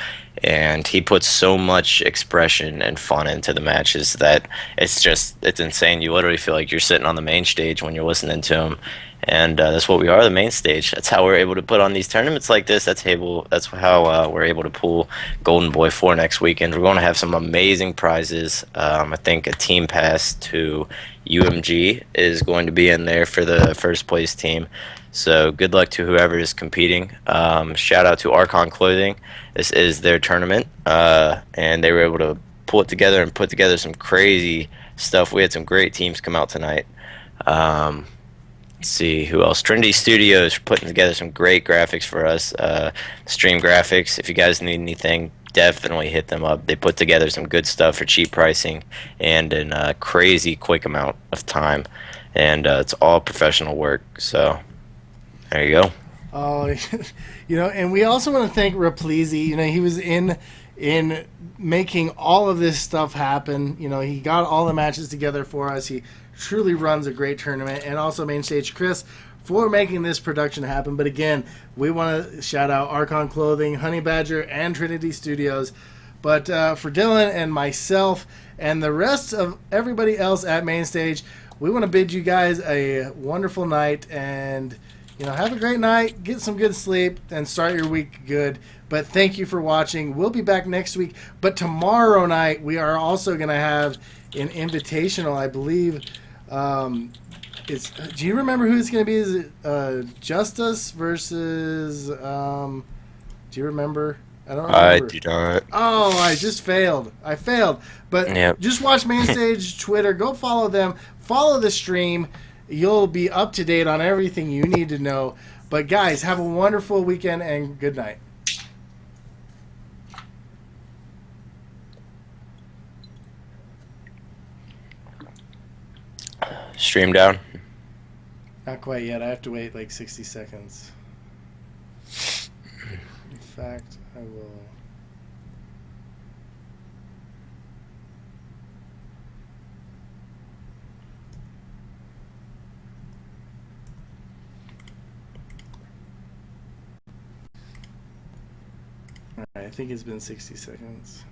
And he puts so much expression and fun into the matches that it's insane. You literally feel like you're sitting on the main stage when you're listening to him. And that's what we are, the main stage. That's how we're able to put on these tournaments like this. That's how we're able to pull Golden Boy for next weekend. We're going to have some amazing prizes. I think a team pass to UMG is going to be in there for the first place team. So good luck to whoever is competing. Shout out to Archon Clothing. This is their tournament, and they were able to pull it together and put together some crazy stuff. We had some great teams come out tonight. Let's see who else. Trinity Studios putting together some great graphics for us. Stream Graphics. If you guys need anything, definitely hit them up. They put together some good stuff for cheap pricing and in a crazy quick amount of time. And it's all professional work. So there you go. Oh, and we also want to thank Rapleezy. He was in making all of this stuff happen. He got all the matches together for us. He truly runs a great tournament. And also Mainstage Chris for making this production happen. But again, we want to shout out Archon Clothing, Honey Badger, and Trinity Studios. But for Dylan and myself and the rest of everybody else at Mainstage, we want to bid you guys a wonderful night and... have a great night, get some good sleep, and start your week good. But thank you for watching. We'll be back next week. But tomorrow night, we are also going to have an invitational, I believe. Do you remember who it's going to be? Is it Justice versus... do you remember? I don't remember. I do not. Oh, I just failed. I failed. But just watch Mainstage Twitter. Go follow them. Follow the stream. You'll be up to date on everything you need to know. But guys, have a wonderful weekend and good night. Stream down. Not quite yet. I have to wait like 60 seconds. In fact, I will... Alright, I think it's been 60 seconds.